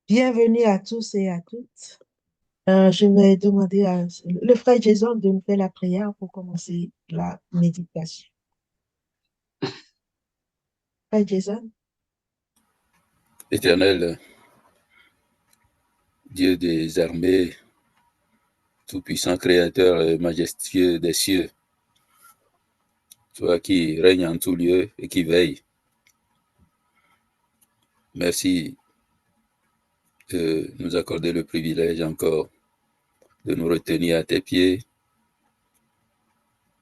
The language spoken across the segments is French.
Bienvenue à tous et à toutes. Je vais demander à le frère Jason de nous faire la prière pour commencer la méditation. Frère Jason. Éternel, Dieu des armées, tout-puissant créateur et majestueux des cieux, toi qui règnes en tout lieu et qui veille, merci de nous accorder le privilège encore de nous retenir à tes pieds,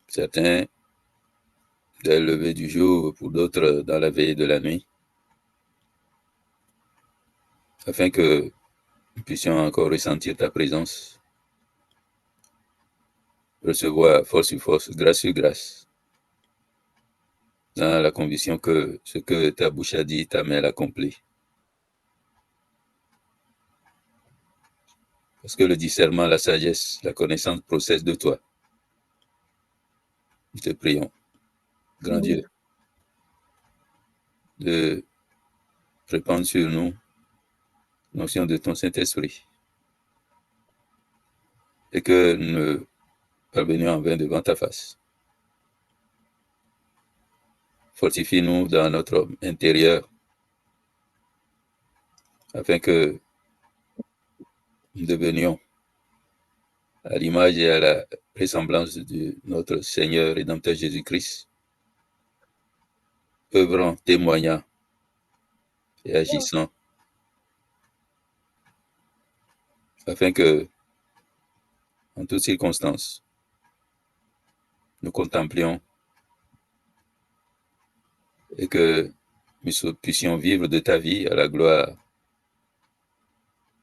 certains dès le lever du jour, pour d'autres dans la veille de la nuit, afin que nous puissions encore ressentir ta présence, recevoir force sur force, grâce sur grâce, dans la conviction que ce que ta bouche a dit, ta main l'accomplit. Parce que le discernement, la sagesse, la connaissance procèdent de toi. Nous te prions, grand Dieu, de répandre sur nous l'onction de ton Saint-Esprit et que nous ne parvenions en vain devant ta face. Fortifie-nous dans notre homme intérieur afin que nous devenions à l'image et à la ressemblance de notre Seigneur et Rédempteur Jésus-Christ, œuvrant, témoignant et agissant, afin que, en toutes circonstances, nous contemplions et que nous puissions vivre de ta vie à la gloire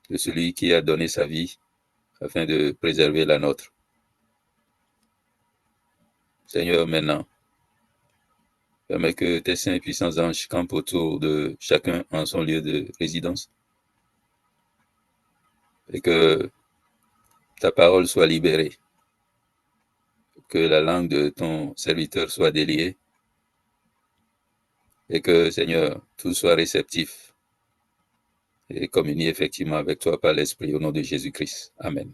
de celui qui a donné sa vie afin de préserver la nôtre. Seigneur, maintenant, permets que tes saints et puissants anges campent autour de chacun en son lieu de résidence et que ta parole soit libérée, que la langue de ton serviteur soit déliée et que, Seigneur, tout soit réceptif et communie effectivement avec toi par l'Esprit au nom de Jésus-Christ. Amen.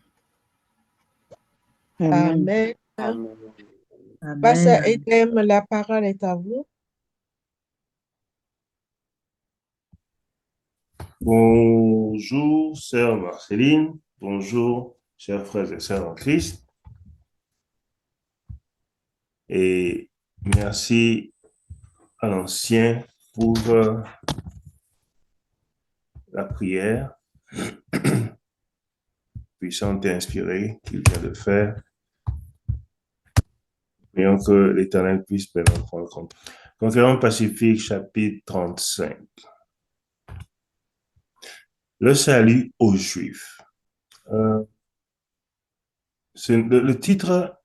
Amen. Pasteur Edem, la parole est à vous. Bonjour, sœur Marceline. Bonjour, chers frères et sœurs en Christ. Et merci à l'ancien pour la prière puissante et inspirée qu'il vient de faire. Prions que l'Éternel puisse prendre compte. Conférence pacifique, chapitre 35. Le salut aux Juifs. Le titre,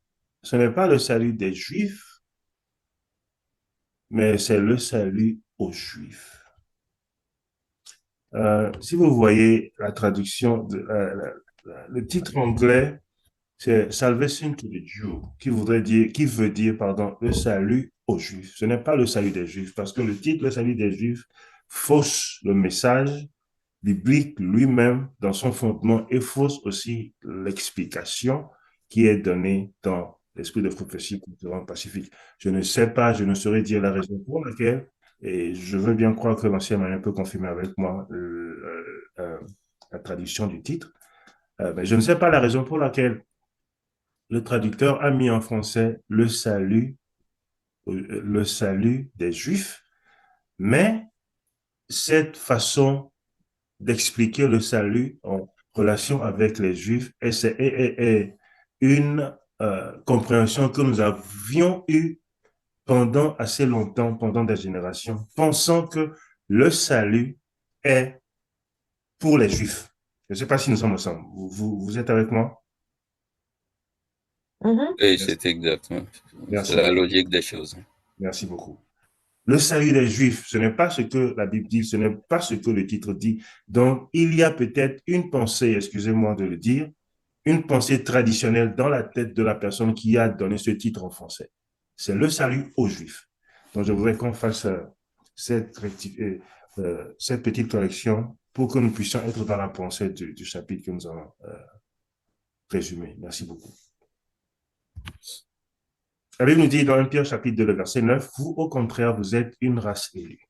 ce n'est pas le salut des Juifs, mais c'est le salut aux Juifs. Si vous voyez la traduction, le titre anglais, c'est Salvation to the Jew, qui veut dire, le salut aux Juifs. Ce n'est pas le salut des Juifs, parce que le titre, le salut des Juifs, fausse le message biblique lui-même dans son fondement et fausse aussi l'explication qui est donnée dans l'esprit de prophétie culturelle pacifique. Je ne sais pas, je ne saurais dire la raison pour laquelle, et je veux bien croire que l'ancien m'a un peu confirmé avec moi la traduction du titre, mais je ne sais pas la raison pour laquelle le traducteur a mis en français le salut des Juifs, mais cette façon d'expliquer le salut en relation avec les Juifs est une compréhension que nous avions eue pendant assez longtemps, pendant des générations, pensant que le salut est pour les Juifs. Je ne sais pas si nous sommes ensemble. Vous êtes avec moi? Oui, c'est exactement. C'est la logique des choses. Merci beaucoup. Le salut des Juifs, ce n'est pas ce que la Bible dit, ce n'est pas ce que le titre dit. Donc, il y a peut-être une pensée, excusez-moi de le dire, une pensée traditionnelle dans la tête de la personne qui a donné ce titre en français. C'est le salut aux Juifs. Donc, je voudrais qu'on fasse cette petite correction pour que nous puissions être dans la pensée du chapitre que nous allons résumer. Merci beaucoup. La Bible nous dit dans 1 Pierre chapitre 2, le verset 9, « Vous, au contraire, vous êtes une race élue,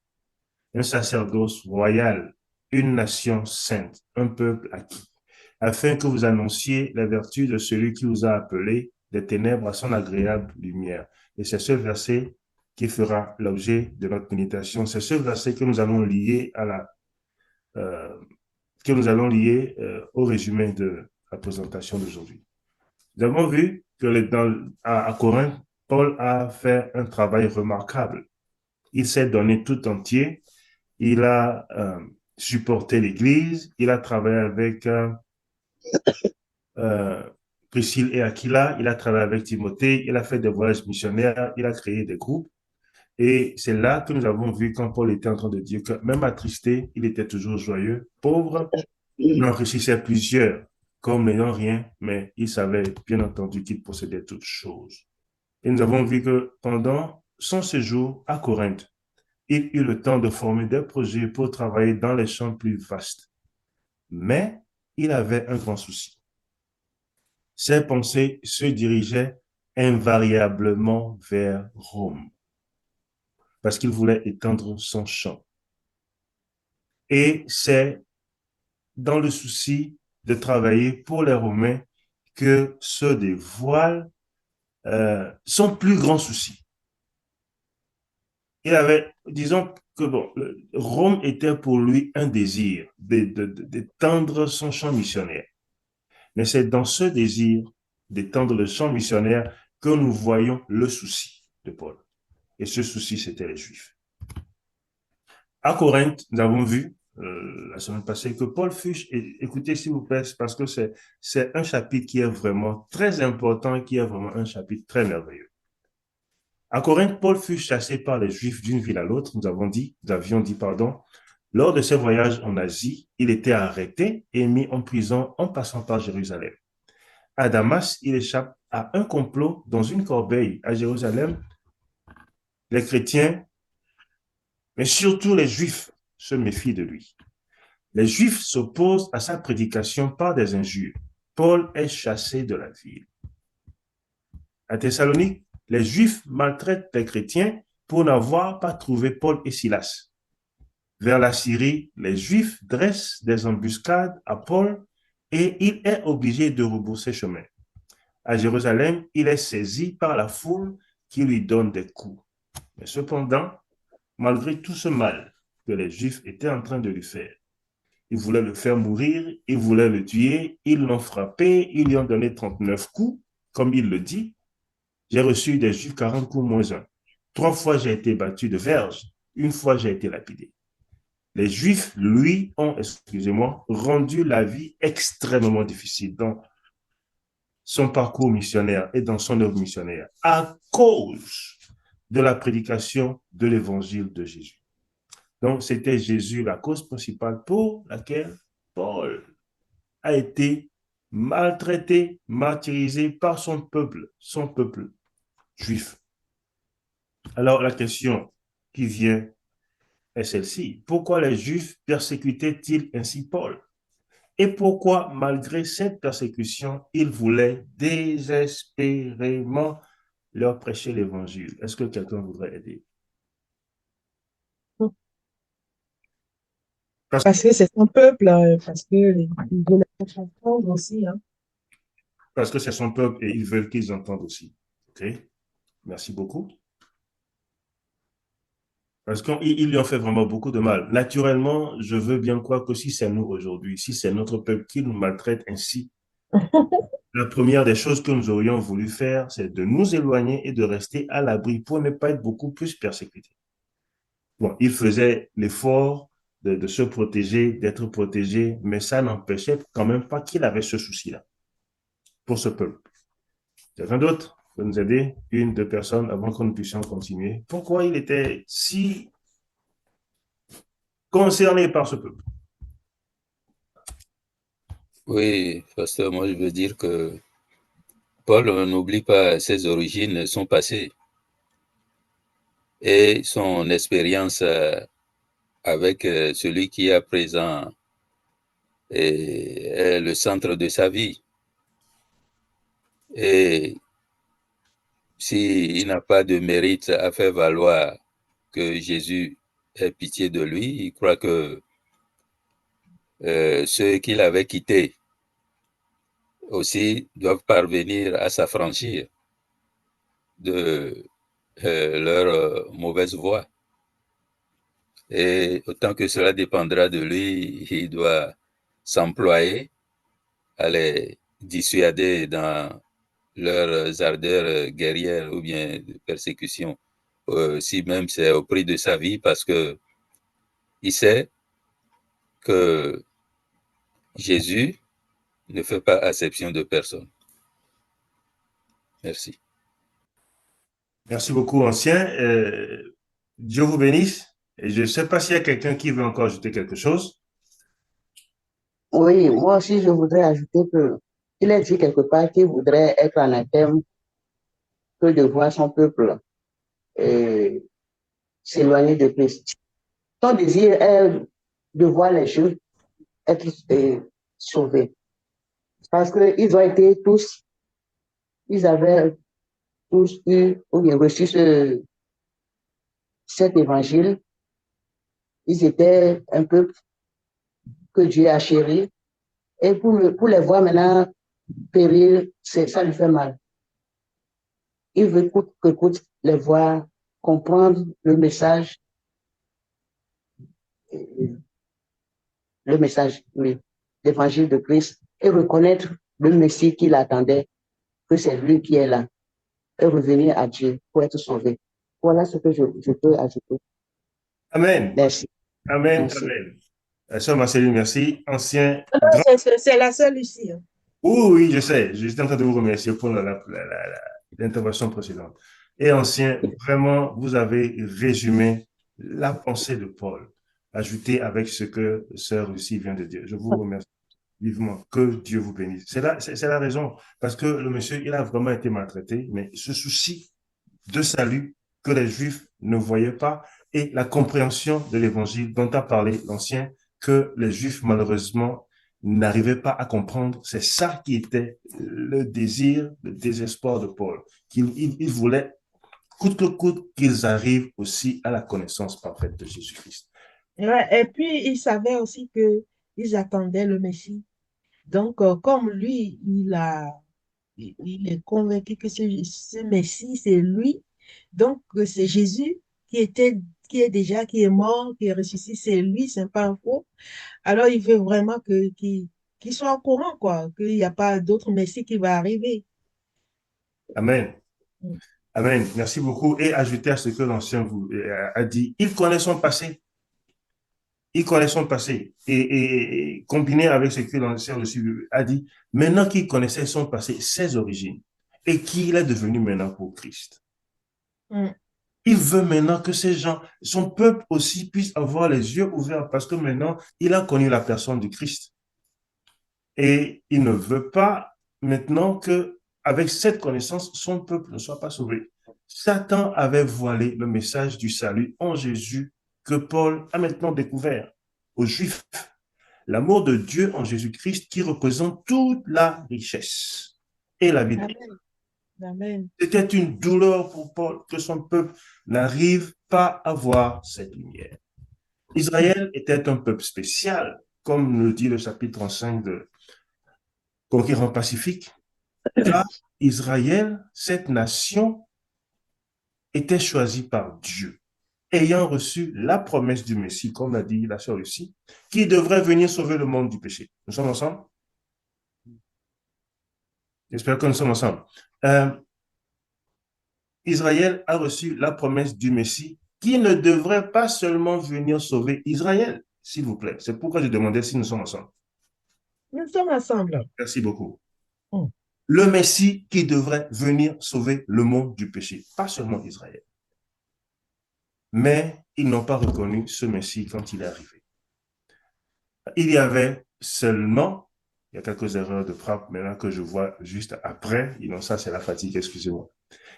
un sacerdoce royal, une nation sainte, un peuple acquis, afin que vous annonciez la vertu de celui qui vous a appelé des ténèbres à son agréable lumière. » Et c'est ce verset qui fera l'objet de notre méditation. C'est ce verset que nous allons lier au résumé de la présentation d'aujourd'hui. Nous avons vu que à Corinthe, Paul a fait un travail remarquable. Il s'est donné tout entier. Il a supporté l'Église. Il a travaillé avec Priscille et Aquila. Il a travaillé avec Timothée. Il a fait des voyages missionnaires. Il a créé des groupes. Et c'est là que nous avons vu quand Paul était en train de dire que même attristé, il était toujours joyeux. Pauvre, il enrichissait plusieurs, comme n'ayant rien, mais il savait bien entendu qu'il possédait toutes choses. Et nous avons vu que pendant son séjour à Corinthe, il eut le temps de former des projets pour travailler dans les champs plus vastes. Mais il avait un grand souci. Ses pensées se dirigeaient invariablement vers Rome, parce qu'il voulait étendre son champ. Et c'est dans le souci de travailler pour les Romains que se dévoile son plus grand souci. Il avait, disons que bon, Rome était pour lui un désir d'étendre son champ missionnaire. Mais c'est dans ce désir d'étendre le champ missionnaire que nous voyons le souci de Paul. Et ce souci, c'était les Juifs. À Corinthe, nous avons vu la semaine passée que Paul fut, écoutez s'il vous plaît, parce que c'est un chapitre qui est vraiment très important, qui est vraiment un chapitre très merveilleux. À Corinthe, Paul fut chassé par les Juifs d'une ville à l'autre, nous avions dit, lors de ses voyages en Asie, il était arrêté et mis en prison en passant par Jérusalem. À Damas, il échappe à un complot dans une corbeille. À Jérusalem, les chrétiens, mais surtout les Juifs, se méfient de lui. Les Juifs s'opposent à sa prédication par des injures. Paul est chassé de la ville. À Thessalonique, les Juifs maltraitent les chrétiens pour n'avoir pas trouvé Paul et Silas. Vers la Syrie, les Juifs dressent des embuscades à Paul et il est obligé de rebourser chemin. À Jérusalem, il est saisi par la foule qui lui donne des coups. Mais cependant, malgré tout ce mal que les Juifs étaient en train de lui faire, ils voulaient le faire mourir, ils voulaient le tuer, ils l'ont frappé, ils lui ont donné 39 coups, comme il le dit. J'ai reçu des Juifs 40 coups moins 1. 3 fois j'ai été battu de verge, 1 fois j'ai été lapidé. Les Juifs, lui, ont, rendu la vie extrêmement difficile dans son parcours missionnaire et dans son œuvre missionnaire à cause de la prédication de l'évangile de Jésus. Donc, c'était Jésus la cause principale pour laquelle Paul a été maltraité, martyrisé par son peuple juif. Alors, la question qui vient est celle-ci. Pourquoi les Juifs persécutaient-ils ainsi Paul? Et pourquoi, malgré cette persécution, ils voulaient désespérément leur prêcher l'évangile? Est-ce que quelqu'un voudrait aider? Parce que c'est son peuple, parce qu'il veut les comprendre aussi. Hein. Parce que c'est son peuple et ils veulent qu'ils entendent aussi. OK? Merci beaucoup. Parce qu'ils lui ont fait vraiment beaucoup de mal. Naturellement, je veux bien croire que si c'est nous aujourd'hui, si c'est notre peuple qui nous maltraite ainsi, la première des choses que nous aurions voulu faire, c'est de nous éloigner et de rester à l'abri pour ne pas être beaucoup plus persécutés. Bon, il faisait l'effort de se protéger, d'être protégé, mais ça n'empêchait quand même pas qu'il avait ce souci-là pour ce peuple. Quelqu'un d'autre peut nous aider, 1, 2 personnes, avant que nous puissions continuer. Pourquoi il était si concerné par ce peuple? Oui, pasteur, moi je veux dire que Paul n'oublie pas ses origines, son passé et son expérience avec celui qui est à présent est le centre de sa vie. Et s'il n'a pas de mérite à faire valoir que Jésus ait pitié de lui, il croit que ceux qu'il avait quittés aussi doivent parvenir à s'affranchir de leur mauvaise voie. Et autant que cela dépendra de lui, il doit s'employer à les dissuader dans leurs ardeurs guerrières ou bien de persécution, si même c'est au prix de sa vie, parce que il sait que Jésus ne fait pas acception de personne. Merci. Merci beaucoup, ancien. Dieu vous bénisse. Et je ne sais pas s'il y a quelqu'un qui veut encore ajouter quelque chose. Oui, moi aussi, je voudrais ajouter que il est dit quelque part qu'il voudrait être anathème que de voir son peuple s'éloigner de Christ. Son désir est de voir les Juifs être sauvés. Parce qu'ils ont été tous, ils avaient tous eu ou bien reçu cet évangile. Ils étaient un peuple que Dieu a chéri. Et pour les voir maintenant périr, ça lui fait mal. Il veut coûte que coûte les voir comprendre le message, oui, l'évangile de Christ et reconnaître le Messie qu'il attendait, que c'est lui qui est là, et revenir à Dieu pour être sauvé. Voilà ce que je peux ajouter. Amen. Merci. Amen. Merci. Amen. Sœur Marceline, merci. Ancien. C'est la seule ici. Hein. Oui, je sais. Je suis en train de vous remercier pour l'intervention précédente. Et ancien, vraiment, vous avez résumé la pensée de Paul, ajouté avec ce que sœur Lucie vient de dire. Je vous remercie vivement. Que Dieu vous bénisse. C'est la raison. Parce que le monsieur, il a vraiment été maltraité, mais ce souci de salut que les Juifs ne voyaient pas et la compréhension de l'évangile dont a parlé l'ancien, que les Juifs, malheureusement, n'arrivaient pas à comprendre. C'est ça qui était le désir, le désespoir de Paul. Il voulait, coûte que coûte, qu'ils arrivent aussi à la connaissance parfaite de Jésus-Christ. Ouais, et puis, il savait aussi qu'ils attendaient le Messie. Donc, comme lui, il est convaincu que ce Messie, c'est lui. Donc, c'est Jésus qui est mort, qui est ressuscité, c'est lui, c'est pas un faux. Alors, il veut vraiment qu'il soit au courant, quoi, qu'il n'y a pas d'autre Messie qui va arriver. Amen. Mm. Amen. Merci beaucoup. Et ajouter à ce que l'ancien a dit, il connaît son passé. Il connaît son passé. Et combiné avec ce que l'ancien aussi a dit, maintenant qu'il connaissait son passé, ses origines, et qu'il est devenu maintenant pour Christ. Mm. Il veut maintenant que ces gens, son peuple aussi, puisse avoir les yeux ouverts parce que maintenant, il a connu la personne du Christ. Et il ne veut pas maintenant que, avec cette connaissance, son peuple ne soit pas sauvé. Satan avait voilé le message du salut en Jésus que Paul a maintenant découvert aux Juifs. L'amour de Dieu en Jésus-Christ qui représente toute la richesse et la vie de Dieu. Amen. C'était une douleur pour Paul que son peuple n'arrive pas à voir cette lumière. Israël était un peuple spécial, comme nous le dit le chapitre 35 de Conquérant Pacifique, car Israël, cette nation, était choisie par Dieu, ayant reçu la promesse du Messie, comme l'a dit la sœur Lucie, qui devrait venir sauver le monde du péché. Nous sommes ensemble? J'espère que nous sommes ensemble. Israël a reçu la promesse du Messie qui ne devrait pas seulement venir sauver Israël, s'il vous plaît. C'est pourquoi je demandais si nous sommes ensemble. Nous sommes ensemble. Merci beaucoup. Mm. Le Messie qui devrait venir sauver le monde du péché, pas seulement Israël. Mais ils n'ont pas reconnu ce Messie quand il est arrivé. Il y avait seulement, il y a quelques erreurs de frappe maintenant que je vois juste après, non, ça c'est la fatigue, excusez-moi.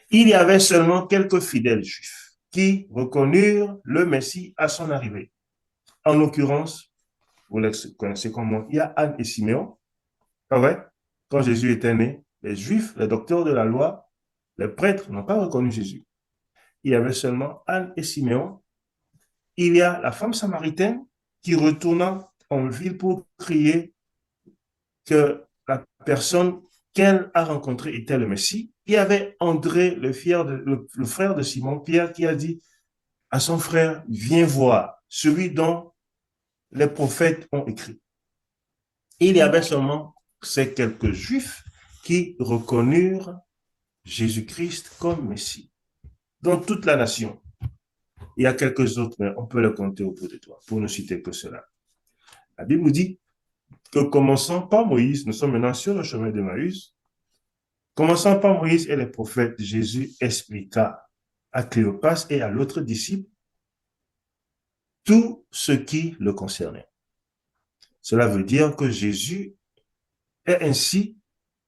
Il y avait seulement quelques fidèles juifs qui reconnurent le Messie à son arrivée. En l'occurrence, vous les connaissez comme moi, il y a Anne et Siméon. Pas vrai? Quand Jésus était né, les Juifs, les docteurs de la loi, les prêtres n'ont pas reconnu Jésus. Il y avait seulement Anne et Siméon. Il y a la femme samaritaine qui retourna en ville pour crier que la personne qu'elle a rencontrée était le Messie. Il y avait André, le frère de Simon Pierre, qui a dit à son frère, viens voir celui dont les prophètes ont écrit. Il y avait seulement ces quelques Juifs qui reconnurent Jésus-Christ comme Messie. Dans toute la nation, il y a quelques autres, mais on peut les compter au bout de doigts, pour ne citer que cela. La Bible nous dit que commençant par Moïse, nous sommes maintenant sur le chemin d'Emmaüs, commençant par Moïse et les prophètes, Jésus expliqua à Cléopas et à l'autre disciple tout ce qui le concernait. Cela veut dire que Jésus est ainsi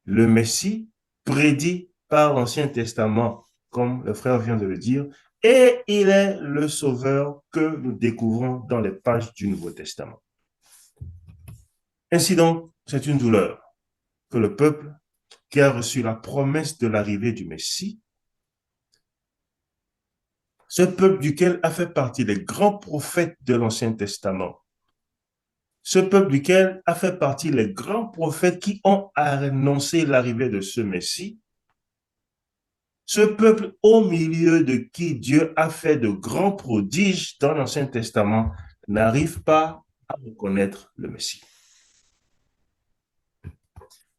le Messie prédit par l'Ancien Testament, comme le frère vient de le dire, et il est le Sauveur que nous découvrons dans les pages du Nouveau Testament. Ainsi donc, c'est une douleur que le peuple qui a reçu la promesse de l'arrivée du Messie, ce peuple duquel a fait partie les grands prophètes de l'Ancien Testament, ce peuple duquel a fait partie les grands prophètes qui ont annoncé l'arrivée de ce Messie, ce peuple au milieu de qui Dieu a fait de grands prodiges dans l'Ancien Testament n'arrive pas à reconnaître le Messie.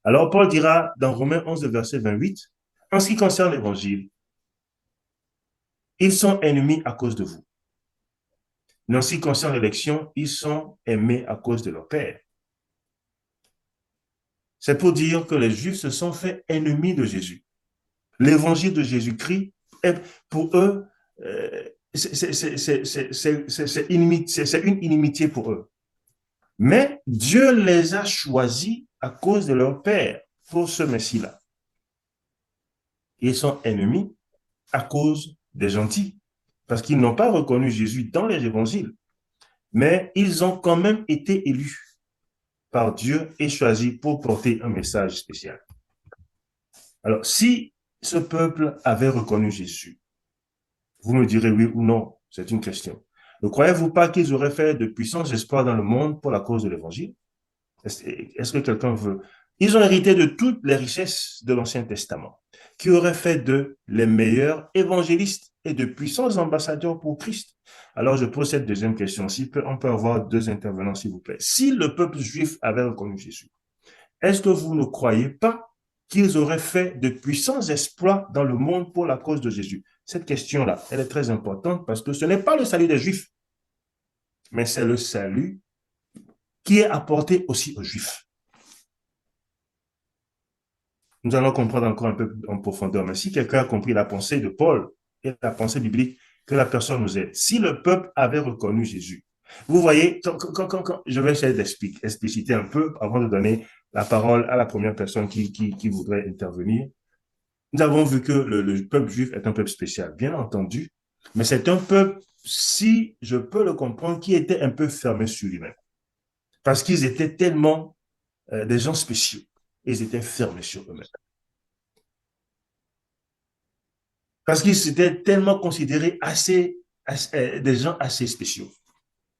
Alors Paul dira dans Romains 11, verset 28, en ce qui concerne l'Évangile, ils sont ennemis à cause de vous. Mais en ce qui concerne l'élection, ils sont aimés à cause de leur Père. C'est pour dire que les Juifs se sont fait ennemis de Jésus. L'évangile de Jésus-Christ, pour eux, c'est une inimitié pour eux. Mais Dieu les a choisis à cause de leur Père pour ce Messie-là. Ils sont ennemis à cause des gentils, parce qu'ils n'ont pas reconnu Jésus dans les évangiles. Mais ils ont quand même été élus par Dieu et choisis pour porter un message spécial. Alors, si ce peuple avait reconnu Jésus, vous me direz oui ou non, c'est une question. Ne croyez-vous pas qu'ils auraient fait de puissants espoirs dans le monde pour la cause de l'évangile? Est-ce que quelqu'un veut? Ils ont hérité de toutes les richesses de l'Ancien Testament, qui auraient fait d'eux les meilleurs évangélistes et de puissants ambassadeurs pour Christ. Alors, je pose cette deuxième question. On peut avoir deux intervenants, s'il vous plaît. Si le peuple juif avait reconnu Jésus, est-ce que vous ne croyez pas qu'ils auraient fait de puissants exploits dans le monde pour la cause de Jésus? Cette question-là, elle est très importante parce que ce n'est pas le salut des Juifs, mais c'est le salut qui est apporté aussi aux Juifs. Nous allons comprendre encore un peu en profondeur, mais si quelqu'un a compris la pensée de Paul et la pensée biblique, que la personne nous aide. Si le peuple avait reconnu Jésus, vous voyez, je vais essayer d'expliciter un peu avant de donner la parole à la première personne qui voudrait intervenir. Nous avons vu que le peuple juif est un peuple spécial, bien entendu, mais c'est un peuple, si je peux le comprendre, qui était un peu fermé sur lui-même. Parce qu'ils étaient tellement des gens spéciaux. Ils étaient fermés sur eux-mêmes. Parce qu'ils s'étaient tellement considérés des gens assez spéciaux.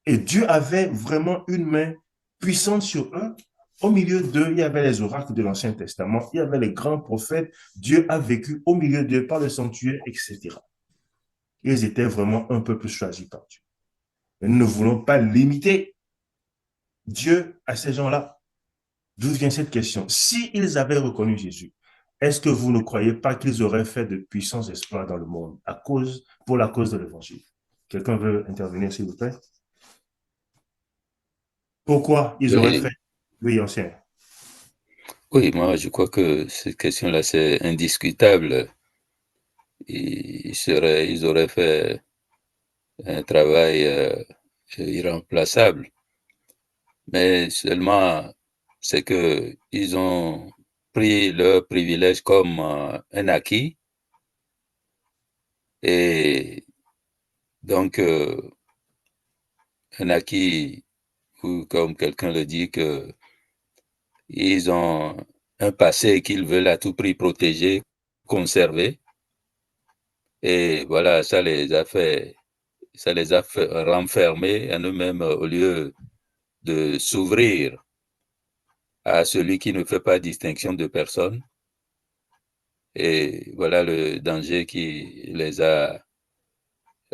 Et Dieu avait vraiment une main puissante sur eux. Au milieu d'eux, il y avait les oracles de l'Ancien Testament, il y avait les grands prophètes. Dieu a vécu au milieu d'eux par le sanctuaire, etc. Ils étaient vraiment un peuple choisi par Dieu. Mais nous ne voulons pas limiter Dieu à ces gens-là. D'où vient cette question? S'ils avaient reconnu Jésus, est-ce que vous ne croyez pas qu'ils auraient fait de puissants exploits dans le monde pour la cause de l'Évangile? Quelqu'un veut intervenir, s'il vous plaît? Pourquoi ils auraient fait? Oui, ancien. Oui, moi, je crois que cette question-là, c'est indiscutable. Ils auraient fait un travail irremplaçable. Mais seulement, c'est que ils ont pris leur privilège comme un acquis. Et donc, un acquis, ou comme quelqu'un le dit, que ils ont un passé qu'ils veulent à tout prix protéger, conserver. Et voilà, ça les a renfermés en eux-mêmes au lieu de s'ouvrir à celui qui ne fait pas distinction de personne. Et voilà le danger qui les a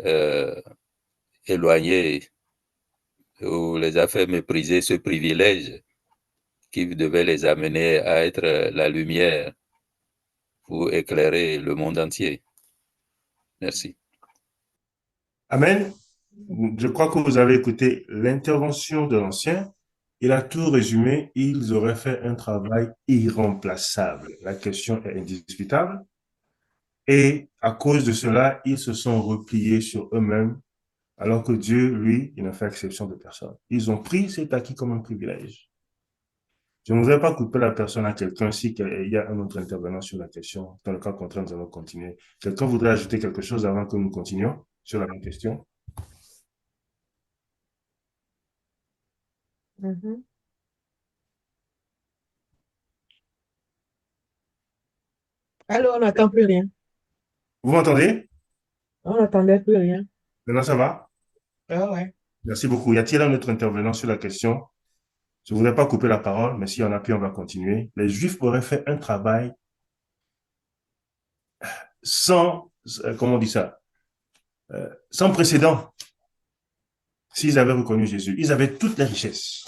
euh, éloignés ou les a fait mépriser ce privilège qui devait les amener à être la lumière pour éclairer le monde entier. Merci. Amen. Je crois que vous avez écouté l'intervention de l'ancien. Il a tout résumé. Ils auraient fait un travail irremplaçable. La question est indiscutable. Et à cause de cela, ils se sont repliés sur eux-mêmes, alors que Dieu, lui, il n'a fait exception de personne. Ils ont pris cet acquis comme un privilège. Je ne voudrais pas couper la personne à quelqu'un si il y a un autre intervenant sur la question. Dans le cas contraire, nous allons continuer. Quelqu'un voudrait ajouter quelque chose avant que nous continuions sur la même question? Mhm. Alors, on n'entend plus rien. Vous m'entendez? On n'entendait plus rien. Maintenant, ça va? Ah ouais. Merci beaucoup. Y a-t-il un autre intervenant sur la question? Je ne voudrais pas couper la parole, mais s'il y en a plus, on va continuer. Les Juifs auraient fait un travail sans, comment on dit ça, sans précédent s'ils avaient reconnu Jésus. Ils avaient toutes les richesses.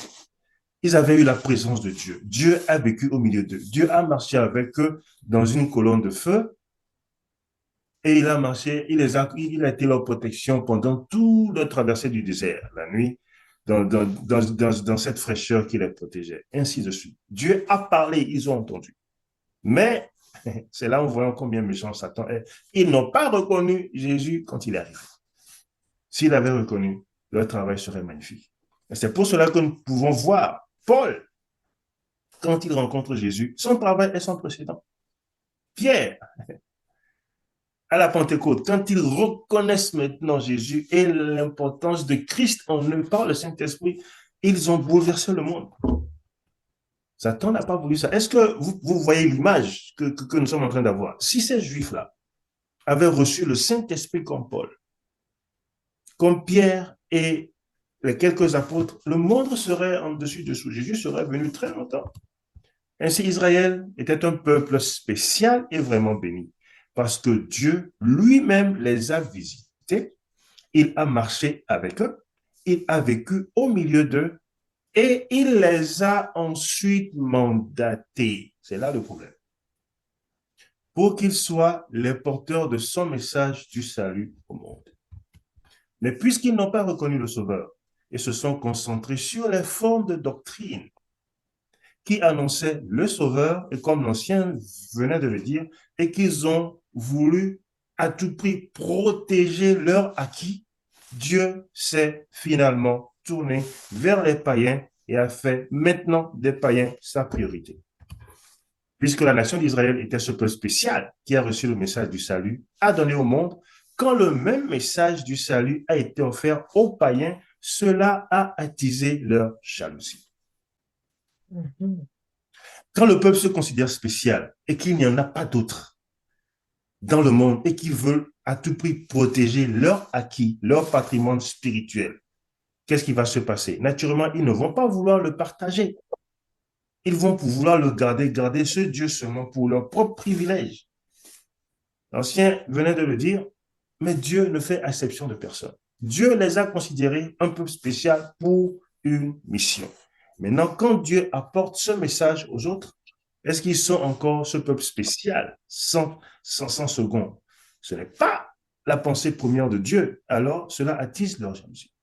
Ils avaient eu la présence de Dieu. Dieu a vécu au milieu d'eux. Dieu a marché avec eux dans une colonne de feu et il a marché, il a été leur protection pendant toute leur traversée du désert, la nuit, dans cette fraîcheur qui les protégeait, ainsi de suite. Dieu a parlé, ils ont entendu. Mais c'est là où nous voyons combien méchant Satan est. Ils n'ont pas reconnu Jésus quand il est arrivé. S'ils l'avaient reconnu, leur travail serait magnifique. Et c'est pour cela que nous pouvons voir Paul, quand il rencontre Jésus, son travail est sans précédent. Pierre, à la Pentecôte, quand ils reconnaissent maintenant Jésus et l'importance de Christ en eux par le Saint-Esprit, ils ont bouleversé le monde. Satan n'a pas voulu ça. Est-ce que vous voyez l'image que nous sommes en train d'avoir? Si ces Juifs-là avaient reçu le Saint-Esprit comme Paul, comme Pierre et les quelques apôtres, le monde serait en dessus-dessous. Jésus serait venu très longtemps. Ainsi, Israël était un peuple spécial et vraiment béni, parce que Dieu lui-même les a visités, il a marché avec eux, il a vécu au milieu d'eux, et il les a ensuite mandatés. C'est là le problème. Pour qu'ils soient les porteurs de son message du salut au monde. Mais puisqu'ils n'ont pas reconnu le Sauveur et se sont concentrés sur les formes de doctrine qui annonçaient le Sauveur, et comme l'Ancien venait de le dire, et qu'ils ont voulu à tout prix protéger leur acquis, Dieu s'est finalement tourné vers les païens et a fait maintenant des païens sa priorité. Puisque la nation d'Israël était ce peuple spécial qui a reçu le message du salut, a donné au monde, quand le même message du salut a été offert aux païens, cela a attisé leur jalousie. Mhm. Quand le peuple se considère spécial et qu'il n'y en a pas d'autres dans le monde et qu'ils veulent à tout prix protéger leur acquis, leur patrimoine spirituel, qu'est-ce qui va se passer? Naturellement, ils ne vont pas vouloir le partager. Ils vont vouloir le garder ce Dieu seulement pour leur propre privilège. L'Ancien venait de le dire, mais Dieu ne fait exception de personne. Dieu les a considérés un peuple spécial pour une mission. Maintenant, quand Dieu apporte ce message aux autres, est-ce qu'ils sont encore ce peuple spécial, sans second? Ce n'est pas la pensée première de Dieu. Alors, cela attise leur jalousie.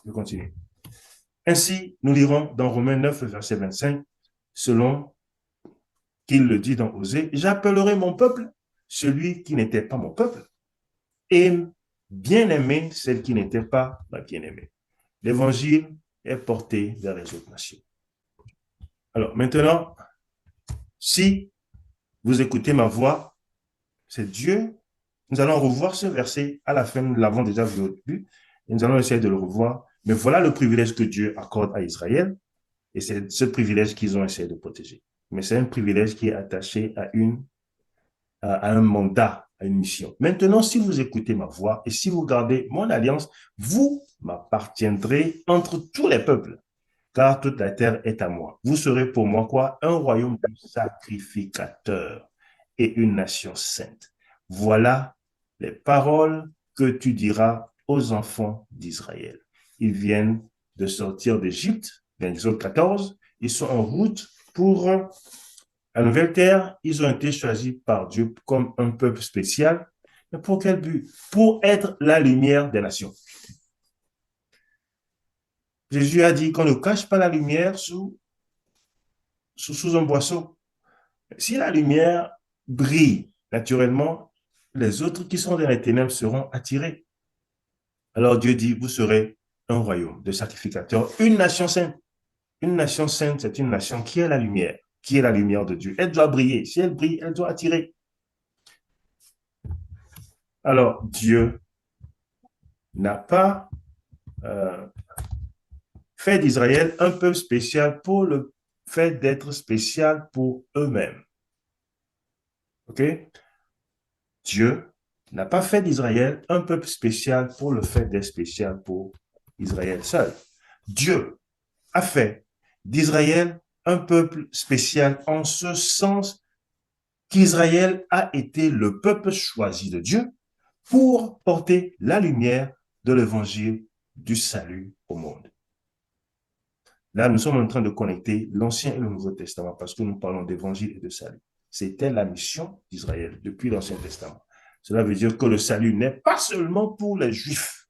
Je continue. Ainsi, nous lirons dans Romains 9, verset 25, selon qu'il le dit dans Osée, j'appellerai mon peuple celui qui n'était pas mon peuple, et bien-aimé celle qui n'était pas ma bien-aimée. L'évangile est porté vers les autres nations. Alors maintenant, si vous écoutez ma voix, c'est Dieu. Nous allons revoir ce verset à la fin, nous l'avons déjà vu au début, Et nous allons essayer de le revoir. Mais voilà le privilège que Dieu accorde à Israël. Et c'est ce privilège qu'ils ont essayé de protéger. Mais c'est un privilège qui est attaché à un mandat, à une mission. Maintenant, si vous écoutez ma voix et si vous gardez mon alliance, vous m'appartiendrez entre tous les peuples, car toute la terre est à moi. Vous serez pour moi quoi? Un royaume de sacrificateurs et une nation sainte. Voilà les paroles que tu diras aux enfants d'Israël. Ils viennent de sortir d'Égypte, dans Exode 14, ils sont en route pour la nouvelle terre. Ils ont été choisis par Dieu comme un peuple spécial. Mais pour quel but? Pour être la lumière des nations. Jésus a dit qu'on ne cache pas la lumière sous un boisseau. Si la lumière brille naturellement, les autres qui sont dans les ténèbres seront attirés. Alors Dieu dit, vous serez un royaume de sacrificateurs, une nation sainte. Une nation sainte, c'est une nation qui est la lumière de Dieu. Elle doit briller. Si elle brille, elle doit attirer. Alors, Dieu n'a pas fait d'Israël un peuple spécial pour le fait d'être spécial pour eux-mêmes. OK? Dieu n'a pas fait d'Israël un peuple spécial pour le fait d'être spécial pour Israël seul. Dieu a fait d'Israël un peuple spécial en ce sens qu'Israël a été le peuple choisi de Dieu pour porter la lumière de l'évangile du salut au monde. Là, nous sommes en train de connecter l'Ancien et le Nouveau Testament parce que nous parlons d'évangile et de salut. C'était la mission d'Israël depuis l'Ancien Testament. Cela veut dire que le salut n'est pas seulement pour les Juifs,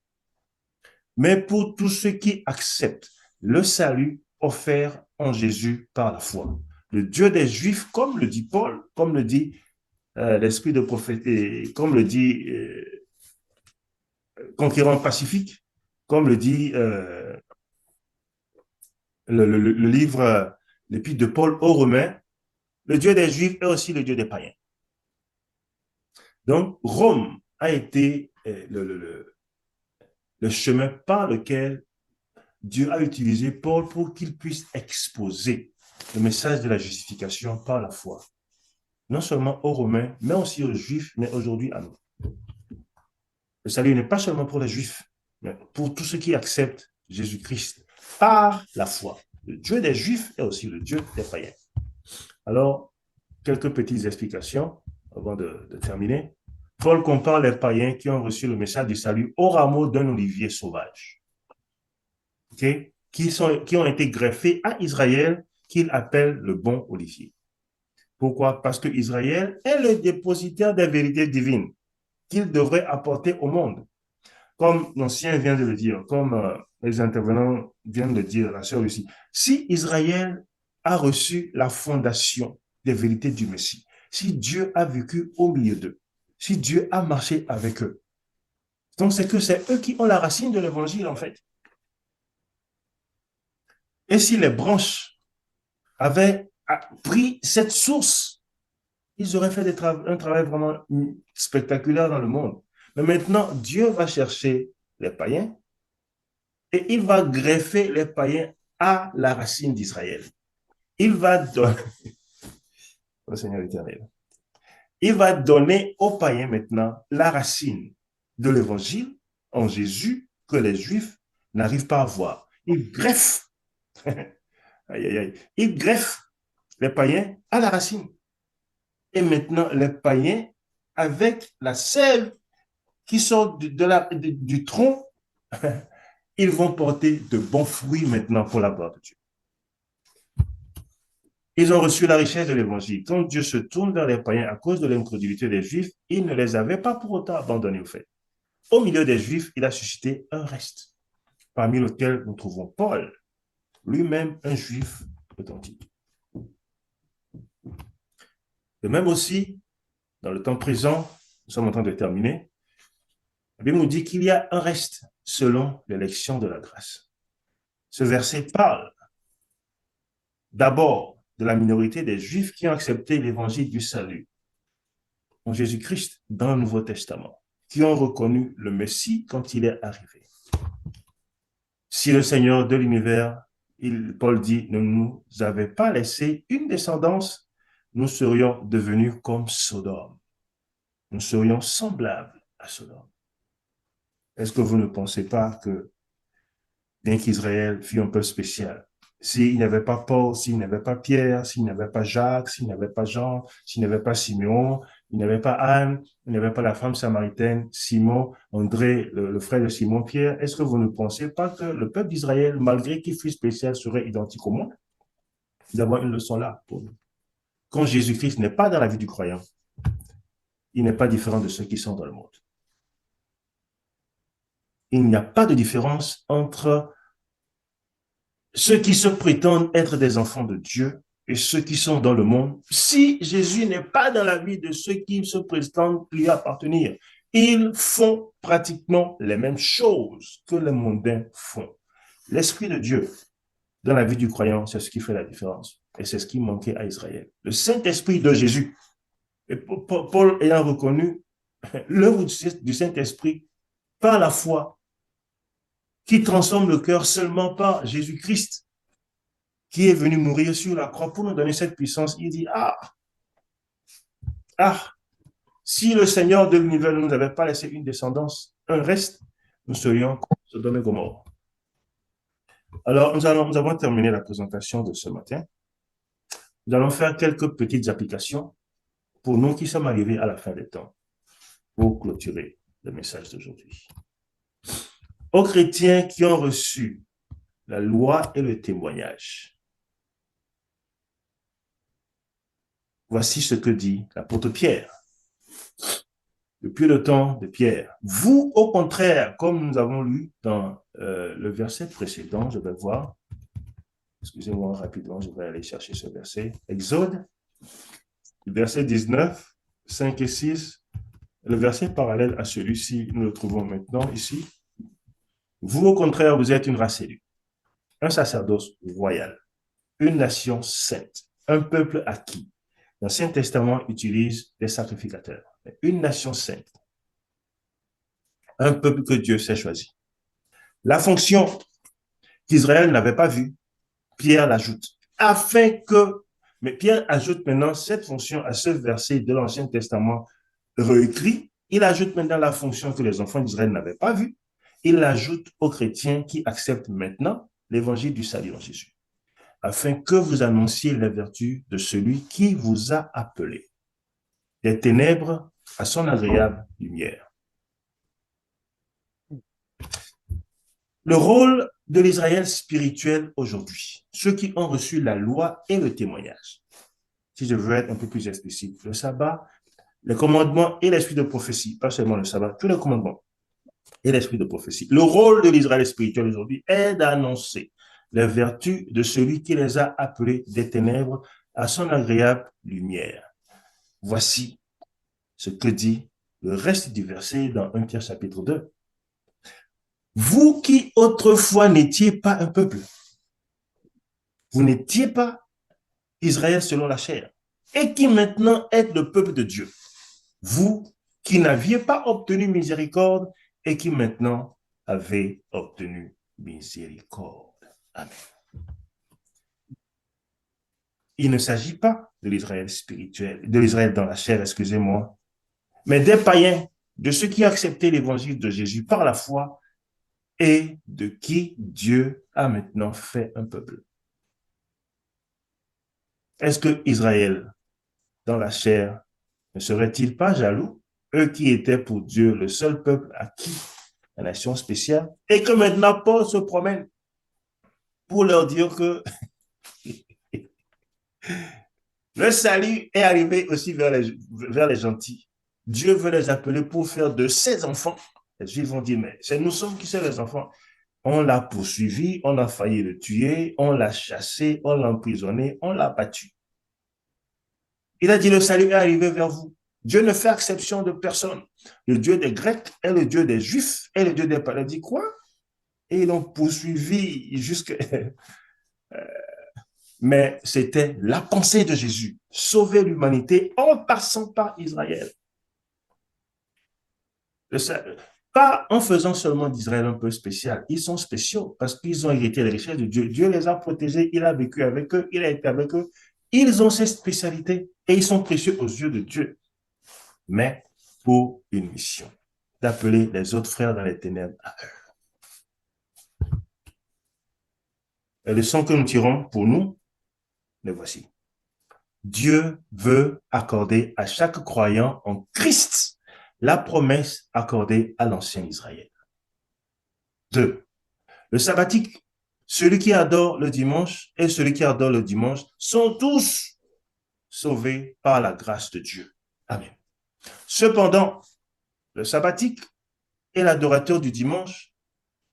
mais pour tous ceux qui acceptent le salut offert en Jésus par la foi. Le Dieu des Juifs, comme le dit Paul, comme le dit l'esprit de prophète, et comme le dit Conquérant pacifique, comme le dit le livre, l'épître de Paul aux Romains, le Dieu des Juifs est aussi le Dieu des païens. Donc, Rome a été le chemin par lequel Dieu a utilisé Paul pour qu'il puisse exposer le message de la justification par la foi. Non seulement aux Romains, mais aussi aux Juifs, mais aujourd'hui à nous. Le salut n'est pas seulement pour les Juifs, mais pour tous ceux qui acceptent Jésus-Christ par la foi. Le Dieu des Juifs est aussi le Dieu des païens. Alors, quelques petites explications avant de terminer. Paul compare les païens qui ont reçu le message du salut au rameau d'un olivier sauvage, okay? qui ont été greffés à Israël, qu'il appelle le bon olivier. Pourquoi? Parce que Israël est le dépositaire des vérités divines qu'il devrait apporter au monde. Comme l'ancien vient de le dire, comme les intervenants viennent de le dire, la sœur Lucie, si Israël a reçu la fondation des vérités du Messie, si Dieu a vécu au milieu d'eux, si Dieu a marché avec eux, donc c'est que c'est eux qui ont la racine de l'évangile en fait. Et si les branches avaient pris cette source, ils auraient fait un travail vraiment spectaculaire dans le monde. Mais maintenant, Dieu va chercher les païens et il va greffer les païens à la racine d'Israël. Il va donner, au Seigneur éternel, il va donner aux païens maintenant la racine de l'évangile en Jésus que les Juifs n'arrivent pas à voir. Il greffe, il greffe les païens à la racine. Et maintenant, les païens, avec la sève qui sort du tronc, ils vont porter de bons fruits maintenant pour la gloire de Dieu. Ils ont reçu la richesse de l'évangile. Quand Dieu se tourne vers les païens à cause de l'incrédulité des Juifs, il ne les avait pas pour autant abandonnés au fait. Au milieu des Juifs, il a suscité un reste, parmi lequel nous trouvons Paul, lui-même un Juif authentique. De même aussi, dans le temps présent, nous sommes en train de terminer, la Bible nous dit qu'il y a un reste selon l'élection de la grâce. Ce verset parle d'abord de la minorité des Juifs qui ont accepté l'évangile du salut en Jésus-Christ dans le Nouveau Testament, qui ont reconnu le Messie quand il est arrivé. Si le Seigneur de l'univers, Paul dit, ne nous avait pas laissé une descendance, nous serions devenus comme Sodome. Nous serions semblables à Sodome. Est-ce que vous ne pensez pas que, bien qu'Israël fût un peu spécial, s'il n'y avait pas Paul, s'il n'y avait pas Pierre, s'il n'y avait pas Jacques, s'il n'y avait pas Jean, s'il n'y avait pas Simeon, il n'y avait pas Anne, il n'y avait pas la femme samaritaine, Simon, André, le frère de Simon Pierre, est-ce que vous ne pensez pas que le peuple d'Israël, malgré qu'il fût spécial, serait identique au monde? Nous avons une leçon là pour nous. Quand Jésus-Christ n'est pas dans la vie du croyant, il n'est pas différent de ceux qui sont dans le monde. Il n'y a pas de différence entre ceux qui se prétendent être des enfants de Dieu et ceux qui sont dans le monde. Si Jésus n'est pas dans la vie de ceux qui se prétendent lui appartenir, ils font pratiquement les mêmes choses que les mondains font. L'Esprit de Dieu dans la vie du croyant, c'est ce qui fait la différence. Et c'est ce qui manquait à Israël. Le Saint-Esprit de Jésus. Et Paul ayant reconnu l'œuvre du Saint-Esprit par la foi, qui transforme le cœur seulement par Jésus-Christ, qui est venu mourir sur la croix pour nous donner cette puissance. Il dit, si le Seigneur de l'univers ne nous avait pas laissé une descendance, un reste, nous serions Sodome et Gomorrhe. Alors, nous avons terminé la présentation de ce matin. Nous allons faire quelques petites applications pour nous qui sommes arrivés à la fin des temps, pour clôturer le message d'aujourd'hui. Aux chrétiens qui ont reçu la loi et le témoignage, voici ce que dit l'apôtre Pierre. Depuis le temps de Pierre. Vous, au contraire, comme nous avons lu dans le verset précédent, je vais voir, excusez-moi rapidement, je vais aller chercher ce verset. Exode, verset 19, 5 et 6, le verset parallèle à celui-ci, nous le trouvons maintenant ici. Vous, au contraire, vous êtes une race élue, un sacerdoce royal, une nation sainte, un peuple acquis. L'Ancien Testament utilise des sacrificateurs. Une nation sainte, un peuple que Dieu s'est choisi. La fonction qu'Israël n'avait pas vue, Pierre l'ajoute, mais Pierre ajoute maintenant cette fonction à ce verset de l'Ancien Testament réécrit. Il ajoute maintenant la fonction que les enfants d'Israël n'avaient pas vue. Il l'ajoute aux chrétiens qui acceptent maintenant l'évangile du salut en Jésus, afin que vous annonciez les vertus de celui qui vous a appelé des ténèbres à son agréable lumière. Le rôle de l'Israël spirituel aujourd'hui, ceux qui ont reçu la loi et le témoignage. Si je veux être un peu plus explicite, le sabbat, les commandements et l'esprit de prophétie, pas seulement le sabbat, tous les commandements et l'esprit de prophétie. Le rôle de l'Israël spirituel aujourd'hui est d'annoncer les vertus de celui qui les a appelés des ténèbres à son agréable lumière. Voici ce que dit le reste du verset dans 1 Pierre chapitre 2. Vous qui autrefois n'étiez pas un peuple, vous n'étiez pas Israël selon la chair, et qui maintenant êtes le peuple de Dieu. Vous qui n'aviez pas obtenu miséricorde et qui maintenant avez obtenu miséricorde. Amen. Il ne s'agit pas de l'Israël spirituel, de l'Israël dans la chair, excusez-moi, mais des païens, de ceux qui ont accepté l'évangile de Jésus par la foi et de qui Dieu a maintenant fait un peuple. Est-ce que Israël, dans la chair, ne serait-il pas jaloux, eux qui étaient pour Dieu le seul peuple acquis, la nation spéciale, et que maintenant Paul se promène pour leur dire que le salut est arrivé aussi vers les gentils. Dieu veut les appeler pour faire de ses enfants. Les Juifs vont dire, mais c'est nous sommes qui sommes les enfants. On l'a poursuivi, on a failli le tuer, on l'a chassé, on l'a emprisonné, on l'a battu. Il a dit, le salut est arrivé vers vous. Dieu ne fait exception de personne. Le Dieu des Grecs est le Dieu des Juifs et le Dieu des païens. Il dit quoi? Et ils l'ont poursuivi jusqu'à... Mais c'était la pensée de Jésus, sauver l'humanité en passant par Israël. Pas en faisant seulement d'Israël un peu spécial. Ils sont spéciaux parce qu'ils ont hérité les richesses de Dieu. Dieu les a protégés, il a vécu avec eux, il a été avec eux. Ils ont ces spécialités et ils sont précieux aux yeux de Dieu. Mais pour une mission, d'appeler les autres frères dans les ténèbres à eux. Les leçons que nous tirons pour nous, les voici. Dieu veut accorder à chaque croyant en Christ la promesse accordée à l'ancien Israël. 2. Le sabbatique, celui qui adore le dimanche et celui qui adore le dimanche sont tous sauvés par la grâce de Dieu. Amen. Cependant, le sabbatique et l'adorateur du dimanche,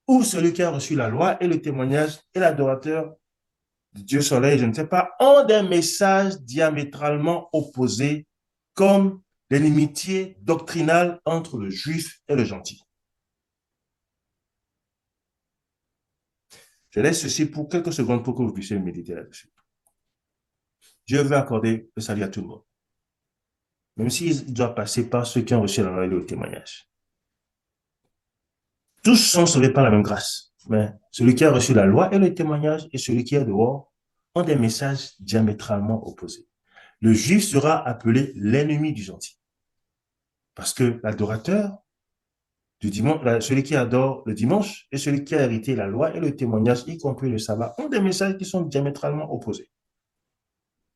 ou celui qui a reçu la loi et le témoignage et l'adorateur de Dieu soleil, je ne sais pas, ont des messages diamétralement opposés comme l'inimitié doctrinale entre le juif et le gentil. Je laisse ceci pour quelques secondes pour que vous puissiez méditer là-dessus. Dieu veut accorder le salut à tout le monde, même s'il doit passer par ceux qui ont reçu la loi et le témoignage. Tous sont sauvés par la même grâce, mais celui qui a reçu la loi et le témoignage et celui qui est dehors ont des messages diamétralement opposés. Le juif sera appelé l'ennemi du gentil, parce que l'adorateur du dimanche, celui qui adore le dimanche et celui qui a hérité la loi et le témoignage, y compris le sabbat, ont des messages qui sont diamétralement opposés.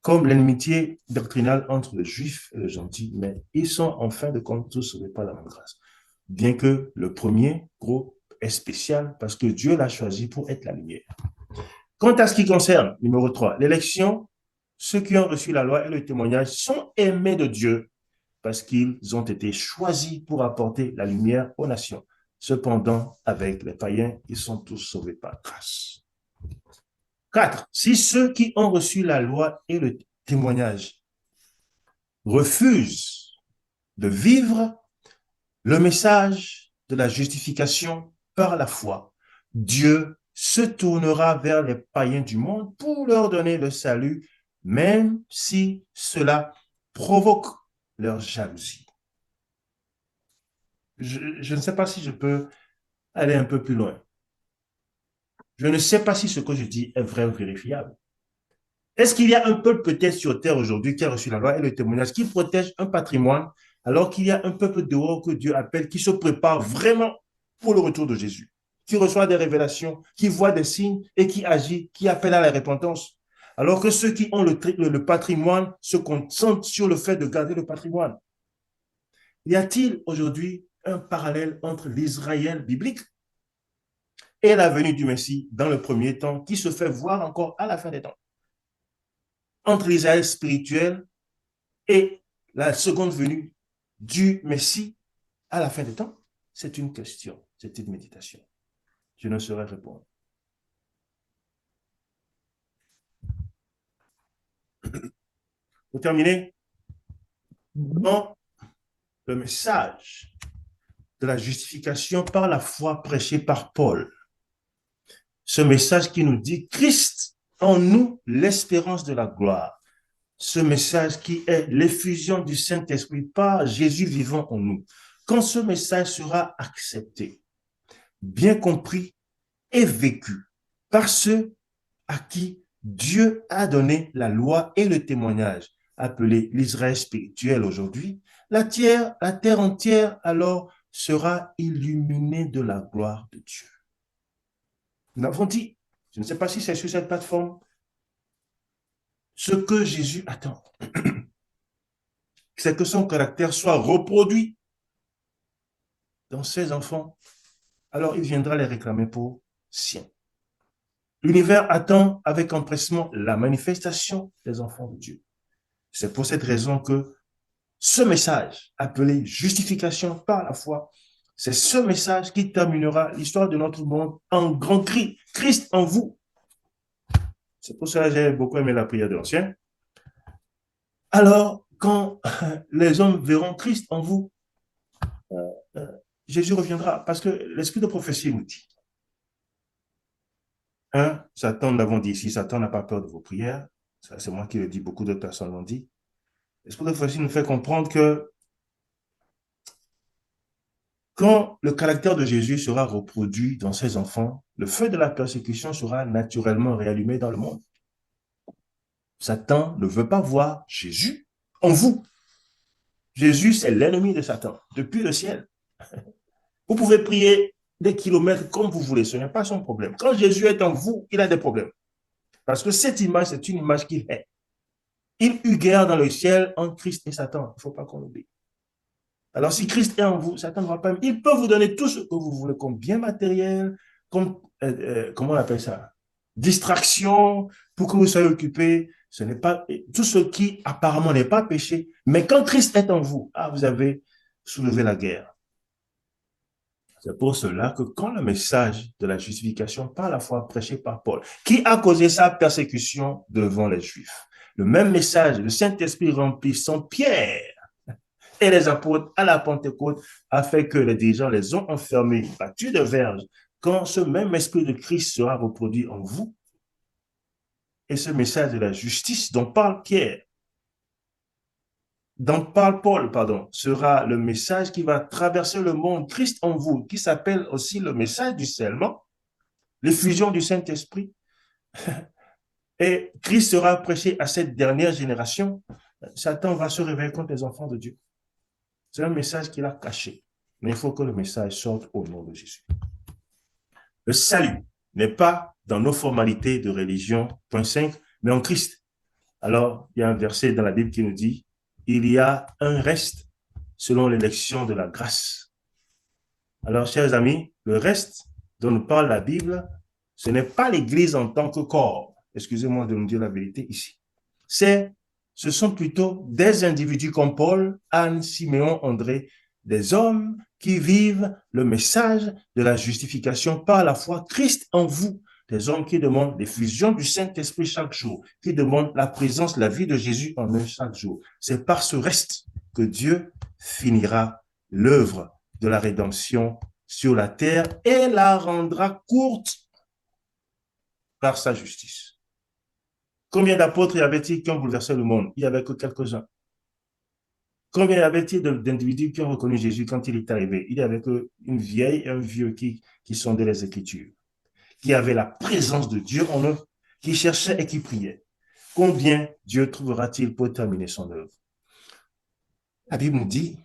Comme l'amitié doctrinale entre le juif et le gentil, mais ils sont en fin de compte tous sauvés par la même grâce. Bien que le premier groupe est spécial parce que Dieu l'a choisi pour être la lumière. Quant à ce qui concerne, numéro 3, l'élection, ceux qui ont reçu la loi et le témoignage sont aimés de Dieu parce qu'ils ont été choisis pour apporter la lumière aux nations. Cependant, avec les païens, ils sont tous sauvés par grâce. 4. Si ceux qui ont reçu la loi et le témoignage refusent de vivre le message de la justification par la foi, Dieu se tournera vers les païens du monde pour leur donner le salut, même si cela provoque leur jalousie. Je ne sais pas si je peux aller un peu plus loin. Je ne sais pas si ce que je dis est vrai ou vérifiable. Est-ce qu'il y a un peuple peut-être sur terre aujourd'hui qui a reçu la loi et le témoignage, qui protège un patrimoine, alors qu'il y a un peuple dehors que Dieu appelle, qui se prépare vraiment pour le retour de Jésus, qui reçoit des révélations, qui voit des signes et qui agit, qui appelle à la repentance, alors que ceux qui ont le patrimoine se concentrent sur le fait de garder le patrimoine. Y a-t-il aujourd'hui un parallèle entre l'Israël biblique et la venue du Messie dans le premier temps qui se fait voir encore à la fin des temps? Entre l'Israël spirituel et la seconde venue du Messie à la fin des temps? C'est une question, c'est une méditation. Je ne saurais répondre. Pour terminer, dans le message de la justification par la foi prêché par Paul, ce message qui nous dit Christ en nous, l'espérance de la gloire. Ce message qui est l'effusion du Saint-Esprit par Jésus vivant en nous. Quand ce message sera accepté, bien compris et vécu par ceux à qui Dieu a donné la loi et le témoignage, appelé l'Israël spirituel aujourd'hui, la terre entière alors sera illuminée de la gloire de Dieu. Nous l'avons dit, je ne sais pas si c'est sur cette plateforme, ce que Jésus attend, c'est que son caractère soit reproduit dans ses enfants. Alors il viendra les réclamer pour siens. L'univers attend avec empressement la manifestation des enfants de Dieu. C'est pour cette raison que ce message, appelé justification par la foi, c'est ce message qui terminera l'histoire de notre monde en grand cri. Christ en vous. C'est pour cela que j'ai beaucoup aimé la prière de l'Ancien. Alors, quand les hommes verront Christ en vous, Jésus reviendra parce que l'esprit de prophétie nous dit. Satan, nous l'avons dit ici, Satan n'a pas peur de vos prières. Ça, c'est moi qui le dis, beaucoup d'autres personnes l'ont dit. L'esprit de prophétie nous fait comprendre que Quand le caractère de Jésus sera reproduit dans ses enfants, le feu de la persécution sera naturellement réallumé dans le monde. Satan ne veut pas voir Jésus en vous. Jésus, c'est l'ennemi de Satan, depuis le ciel. Vous pouvez prier des kilomètres comme vous voulez, ce n'est pas son problème. Quand Jésus est en vous, il a des problèmes. Parce que cette image, c'est une image qu'il est. Il eut guerre dans le ciel entre Christ et Satan. Il ne faut pas qu'on l'oublie. Alors, si Christ est en vous, Satan ne va pas... Il peut vous donner tout ce que vous voulez comme bien matériel, comme, comment on appelle ça? Distraction, pour que vous soyez occupés. Ce n'est pas tout ce qui apparemment n'est pas péché. Mais quand Christ est en vous, vous avez soulevé la guerre. C'est pour cela que quand le message de la justification par la foi prêché par Paul, qui a causé sa persécution devant les Juifs, le même message, le Saint-Esprit remplissant Pierre et les apôtres à la Pentecôte a fait que les dirigeants les ont enfermés, battus de verge, quand ce même esprit de Christ sera reproduit en vous. Et ce message de la justice dont parle Pierre, dont parle Paul, sera le message qui va traverser le monde, Christ en vous, qui s'appelle aussi le message du scellement, l'effusion du Saint-Esprit. Et Christ sera prêché à cette dernière génération. Satan va se réveiller contre les enfants de Dieu. C'est un message qu'il a caché. Mais il faut que le message sorte au nom de Jésus. Le salut n'est pas dans nos formalités de religion, point 5, mais en Christ. Alors, il y a un verset dans la Bible qui nous dit, il y a un reste selon l'élection de la grâce. Alors, chers amis, le reste dont nous parle la Bible, ce n'est pas l'Église en tant que corps. Excusez-moi de nous dire la vérité ici. Ce sont plutôt des individus comme Paul, Anne, Siméon, André, des hommes qui vivent le message de la justification par la foi Christ en vous, des hommes qui demandent l'effusion du Saint-Esprit chaque jour, qui demandent la présence, la vie de Jésus en eux chaque jour. C'est par ce reste que Dieu finira l'œuvre de la rédemption sur la terre et la rendra courte par sa justice. Combien d'apôtres y avait-il qui ont bouleversé le monde? Il n'y avait que quelques-uns. Combien y avait-il d'individus qui ont reconnu Jésus quand il est arrivé? Il n'y avait qu'une vieille et un vieux qui sondaient les Écritures, qui avaient la présence de Dieu en eux, qui cherchaient et qui priaient. Combien Dieu trouvera-t-il pour terminer son œuvre? La Bible nous dit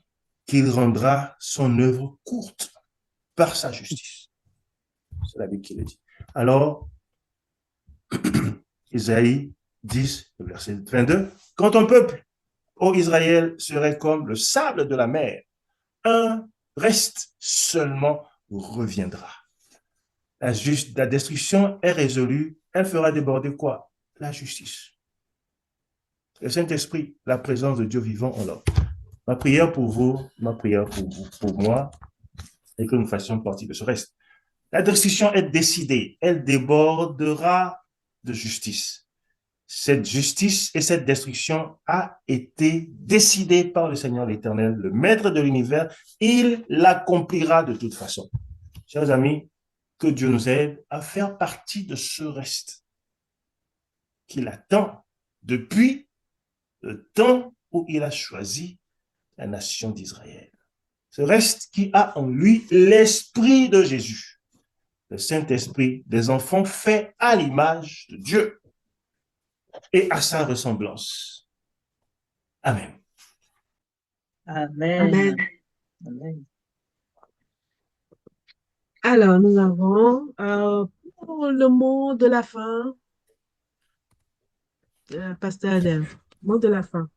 qu'il rendra son œuvre courte par sa justice. C'est la Bible qui le dit. Alors, Isaïe 10, verset 22, quand ton peuple, ô Israël, serait comme le sable de la mer, un reste seulement reviendra. La destruction est résolue, elle fera déborder quoi? La justice. Le Saint-Esprit, la présence de Dieu vivant en l'homme. Ma prière pour vous, pour moi, est que nous fassions partie de ce reste. La destruction est décidée, elle débordera de justice. Cette justice et cette destruction a été décidée par le Seigneur l'Éternel, le Maître de l'univers. Il l'accomplira de toute façon. Chers amis, que Dieu nous aide à faire partie de ce reste qu'il attend depuis le temps où il a choisi la nation d'Israël. Ce reste qui a en lui l'esprit de Jésus, le Saint-Esprit des enfants faits à l'image de Dieu et à sa ressemblance. Amen. Amen. Amen. Amen. Alors, nous avons pour le mot de la fin, Pasteur Adam, mot de la fin.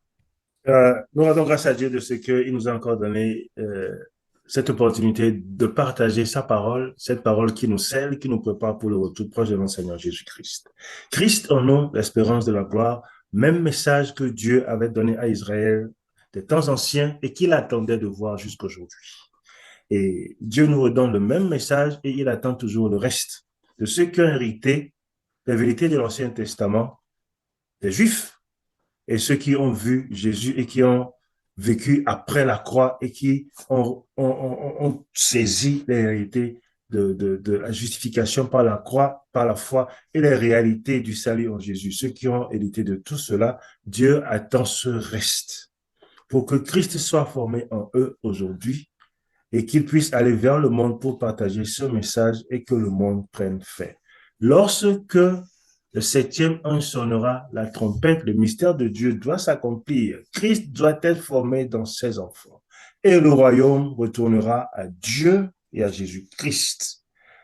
Nous rendons grâce à Dieu de ce qu'il nous a encore donné cette opportunité de partager sa parole, cette parole qui nous scelle, qui nous prépare pour le retour proche de notre Seigneur Jésus-Christ. Christ en nous, l'espérance de la gloire, même message que Dieu avait donné à Israël des temps anciens et qu'il attendait de voir jusqu'à aujourd'hui. Et Dieu nous redonne le même message et il attend toujours le reste de ceux qui ont hérité la vérité de l'Ancien Testament, des Juifs, et ceux qui ont vu Jésus et qui ont vécu après la croix et qui ont saisi les réalités de la justification par la croix, par la foi et les réalités du salut en Jésus. Ceux qui ont hérité de tout cela, Dieu attend ce reste pour que Christ soit formé en eux aujourd'hui et qu'ils puissent aller vers le monde pour partager ce message et que le monde prenne fin. Lorsque le 7e ange sonnera la trompette, le mystère de Dieu doit s'accomplir. Christ doit être formé dans ses enfants. Et le royaume retournera à Dieu et à Jésus-Christ.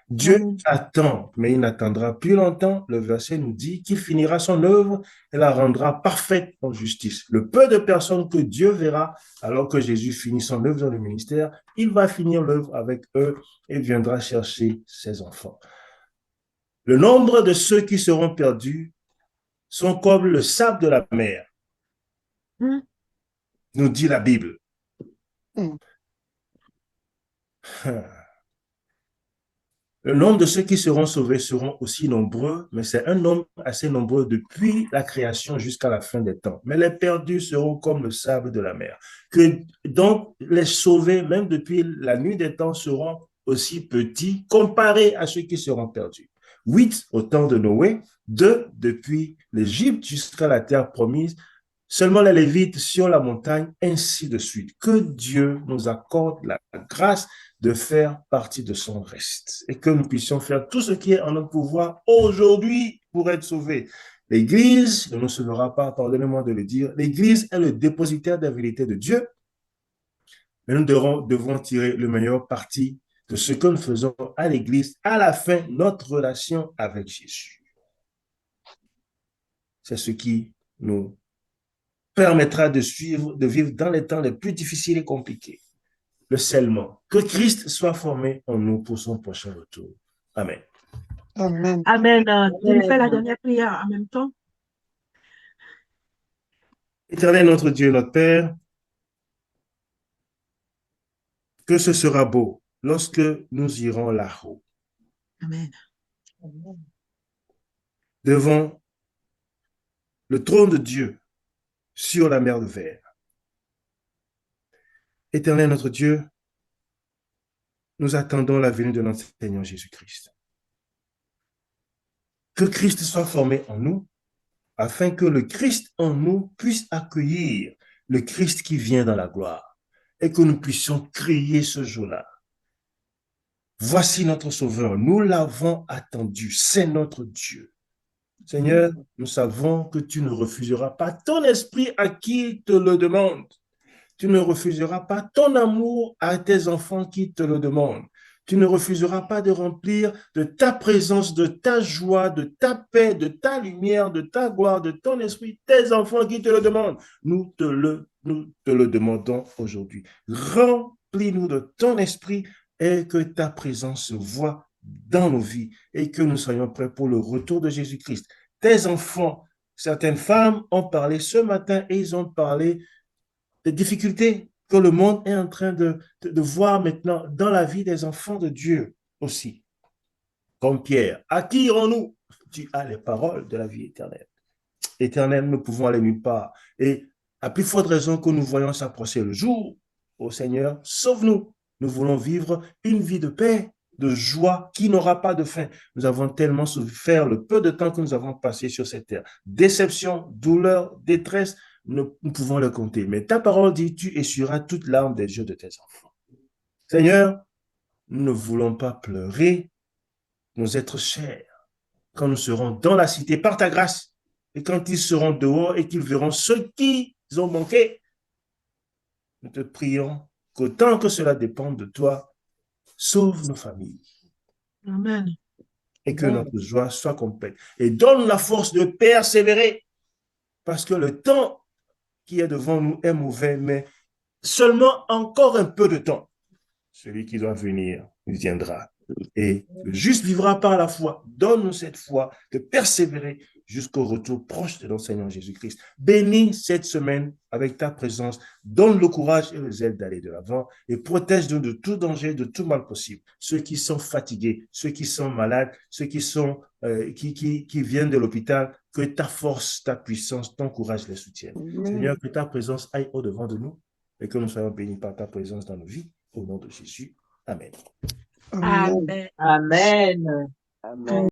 Dieu Amen. attend, mais il n'attendra plus longtemps. Le verset nous dit qu'il finira son œuvre et la rendra parfaite en justice. Le peu de personnes que Dieu verra alors que Jésus finit son œuvre dans le ministère, il va finir l'œuvre avec eux et viendra chercher ses enfants. Le nombre de ceux qui seront perdus sont comme le sable de la mer, nous dit la Bible. Le nombre de ceux qui seront sauvés seront aussi nombreux, mais c'est un nombre assez nombreux depuis la création jusqu'à la fin des temps. Mais les perdus seront comme le sable de la mer. Donc, les sauvés, même depuis la nuit des temps, seront aussi petits comparés à ceux qui seront perdus. 8 au temps de Noé, 2 depuis l'Égypte jusqu'à la terre promise, seulement les Lévites sur la montagne, ainsi de suite. Que Dieu nous accorde la grâce de faire partie de son reste et que nous puissions faire tout ce qui est en notre pouvoir aujourd'hui pour être sauvés. L'Église ne nous sauvera pas, pardonnez-moi de le dire, l'Église est le dépositaire des vérités de Dieu, mais nous devons tirer le meilleur parti de ce que nous faisons à l'Église à la fin, notre relation avec Jésus. C'est ce qui nous permettra de vivre dans les temps les plus difficiles et compliqués. Le scellement. Que Christ soit formé en nous pour son prochain retour. Amen. Amen. Amen. Je vais faire la dernière prière en même temps. Éternel notre Dieu, notre Père, que ce sera beau lorsque nous irons là-haut. Amen. Devant le trône de Dieu sur la mer de verre. Éternel notre Dieu, nous attendons la venue de notre Seigneur Jésus-Christ. Que Christ soit formé en nous, afin que le Christ en nous puisse accueillir le Christ qui vient dans la gloire et que nous puissions crier ce jour-là. Voici notre Sauveur, nous l'avons attendu, c'est notre Dieu. Seigneur, nous savons que tu ne refuseras pas ton esprit à qui te le demande. Tu ne refuseras pas ton amour à tes enfants qui te le demandent. Tu ne refuseras pas de remplir de ta présence, de ta joie, de ta paix, de ta lumière, de ta gloire, de ton esprit, tes enfants qui te le demandent. Nous te le demandons aujourd'hui. Remplis-nous de ton esprit et que ta présence se voie dans nos vies et que nous soyons prêts pour le retour de Jésus-Christ. Tes enfants, certaines femmes ont parlé ce matin et ils ont parlé des difficultés que le monde est en train de voir maintenant dans la vie des enfants de Dieu aussi. Comme Pierre, à qui irons-nous? Tu as les paroles de la vie éternelle. Éternel, nous pouvons aller nulle part. Et à plus forte raison que nous voyons s'approcher le jour, ô Seigneur, sauve-nous. Nous voulons vivre une vie de paix, de joie qui n'aura pas de fin. Nous avons tellement souffert le peu de temps que nous avons passé sur cette terre. Déception, douleur, détresse, nous pouvons le compter. Mais ta parole dit, tu essuieras toute larme des yeux de tes enfants. Seigneur, nous ne voulons pas pleurer nos êtres chers quand nous serons dans la cité par ta grâce et quand ils seront dehors et qu'ils verront ce qu'ils ont manqué. Nous te prions qu'autant que cela dépende de toi, sauve nos familles. Amen. Et que notre joie soit complète. Et donne la force de persévérer parce que le temps qui est devant nous est mauvais, mais seulement encore un peu de temps. Celui qui doit venir viendra. Et le juste vivra par la foi. Donne-nous cette foi de persévérer jusqu'au retour proche de notre Seigneur Jésus-Christ. Bénis cette semaine avec ta présence. Donne le courage et le zèle d'aller de l'avant et protège-nous de tout danger, de tout mal possible. Ceux qui sont fatigués, ceux qui sont malades, ceux qui viennent de l'hôpital, que ta force, ta puissance, ton courage les soutiennent. Seigneur, que ta présence aille au-devant de nous et que nous soyons bénis par ta présence dans nos vies. Au nom de Jésus. Amen. Amen. Amen. Amen.